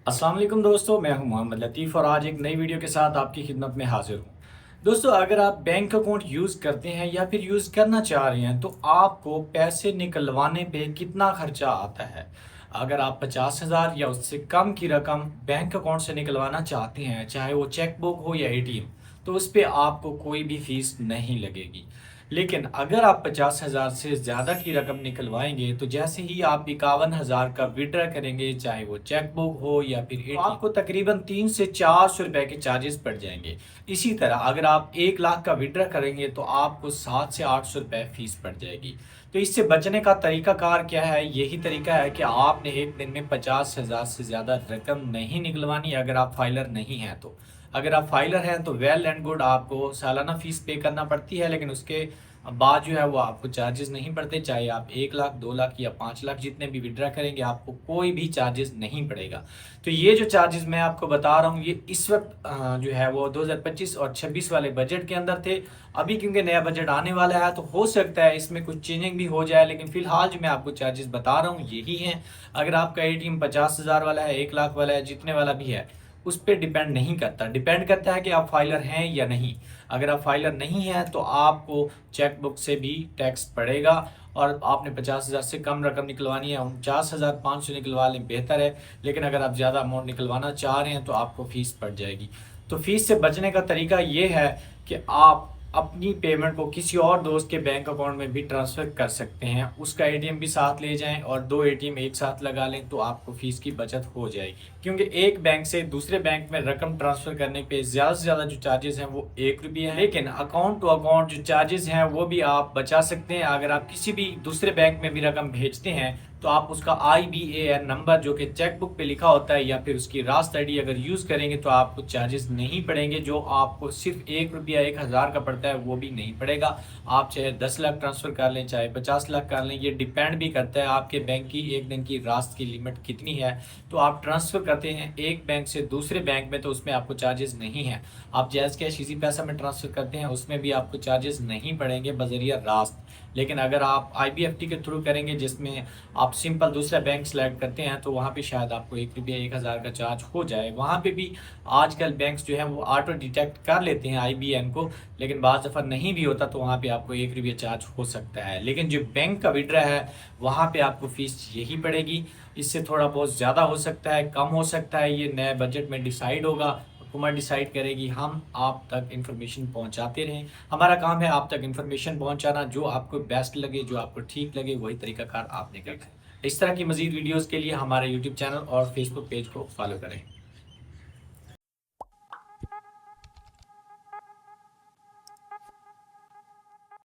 अस्सलाम वालेकुम दोस्तों, मैं हूं मोहम्मद लतीफ़ और आज एक नई वीडियो के साथ आपकी खिदमत में हाजिर हूं। दोस्तों, अगर आप बैंक अकाउंट यूज़ करते हैं या फिर यूज़ करना चाह रहे हैं तो आपको पैसे निकलवाने पे कितना खर्चा आता है। अगर आप 50,000 या उससे कम की रकम बैंक अकाउंट से निकलवाना चाहते हैं, चाहे वो चेक बुक हो या एटीएम, तो उस पर आपको कोई भी फीस नहीं लगेगी। लेकिन अगर आप 50,000 से ज़्यादा की रकम निकलवाएंगे तो जैसे ही आप 51,000 का विड्रा करेंगे, चाहे वो चेक बुक हो या फिर एटीएम, तो आपको तकरीबन 300 से 400 रुपए के चार्जेस पड़ जाएंगे। इसी तरह अगर आप 1 लाख का विड्रा करेंगे तो आपको 700 से 800 रुपए फीस पड़ जाएगी। तो इससे बचने का तरीकाकार क्या है? यही तरीका है कि आपने एक दिन में 50,000 से ज़्यादा रकम नहीं निकलवानी अगर आप फाइलर नहीं हैं तो। अगर आप फाइलर हैं तो वेल एंड गुड, आपको सालाना फीस पे करना पड़ती है, लेकिन उसके बाद जो है वो आपको चार्जेस नहीं पड़ते। चाहे आप 1 लाख, 2 लाख या 5 लाख जितने भी विड्रा करेंगे, आपको कोई भी चार्जेस नहीं पड़ेगा। तो ये जो चार्जेस मैं आपको बता रहा हूँ, ये इस वक्त जो है वो 2025 और 26 वाले बजट के अंदर थे। अभी क्योंकि नया बजट आने वाला है तो हो सकता है इसमें कुछ चेंजिंग भी हो जाए, लेकिन फिलहाल जो मैं आपको चार्जेस बता रहा हूँ यही हैं। अगर आपका एटीएम 50,000 वाला है, 1 लाख वाला है, जितने वाला भी है, उस पर डिपेंड नहीं करता। डिपेंड करता है कि आप फाइलर हैं या नहीं। अगर आप फाइलर नहीं हैं तो आपको चेक बुक से भी टैक्स पड़ेगा। और आपने 50,000 से कम रकम निकलवानी है, 49,500 निकलवा लें, बेहतर है। लेकिन अगर आप ज़्यादा अमाउंट निकलवाना चाह रहे हैं तो आपको फ़ीस पड़ जाएगी। तो फीस से बचने का तरीका ये है कि आप अपनी पेमेंट को किसी और दोस्त के बैंक अकाउंट में भी ट्रांसफ़र कर सकते हैं। उसका एटीएम भी साथ ले जाएं और 2 एटीएम एक साथ लगा लें तो आपको फ़ीस की बचत हो जाएगी। क्योंकि एक बैंक से दूसरे बैंक में रकम ट्रांसफ़र करने पे ज़्यादा से ज़्यादा जो चार्जेस हैं वो 1 रुपया है। लेकिन अकाउंट टू अकाउंट जो चार्जेस हैं वो भी आप बचा सकते हैं। अगर आप किसी भी दूसरे बैंक में भी रकम भेजते हैं तो आप उसका IBAN नंबर जो कि चेक बुक पे लिखा होता है या फिर उसकी रास्त आईडी अगर यूज़ करेंगे तो आपको चार्जेस नहीं पड़ेंगे। जो आपको सिर्फ 1 रुपया 1,000 का पड़ता है वो भी नहीं पड़ेगा। आप चाहे 10 लाख ट्रांसफ़र कर लें, चाहे 50 लाख कर लें, ये डिपेंड भी करता है आपके बैंक की एक दिन की रास्त की लिमिट कितनी है। तो आप ट्रांसफ़र करते हैं एक बैंक से दूसरे बैंक में तो उसमें आपको चार्जेस नहीं है। आप जैज़ कैश इजी पैसा में ट्रांसफ़र करते हैं उसमें भी आपको चार्जेस नहीं पड़ेंगे बज़रिया रास्त। लेकिन अगर आप IBFT के थ्रू करेंगे, जिसमें आप सिंपल दूसरा बैंक सेलेक्ट करते हैं, तो वहाँ पे शायद आपको 1 रुपया 1,000 का चार्ज हो जाए। वहाँ पे भी आजकल बैंक्स जो हैं वो ऑटो डिटेक्ट कर लेते हैं IBAN को, लेकिन बाज़ दफ़ा नहीं भी होता तो वहाँ पे आपको 1 रुपया चार्ज हो सकता है। लेकिन जो बैंक का विड्रा है वहाँ पे आपको फ़ीस यही पड़ेगी। इससे थोड़ा बहुत ज़्यादा हो सकता है, कम हो सकता है, ये नए बजट में डिसाइड होगा। हुकूमत डिसाइड करेगी। हम आप तक इन्फॉर्मेशन पहुंचाते रहें। हमारा काम है आप तक इन्फॉर्मेशन पहुंचाना। जो आपको बेस्ट लगे, जो आपको ठीक लगे, वही तरीकाकार आपने करना है। इस तरह की मज़ीद वीडियोज़ के लिए हमारे यूट्यूब चैनल और फेसबुक पेज को फॉलो करें।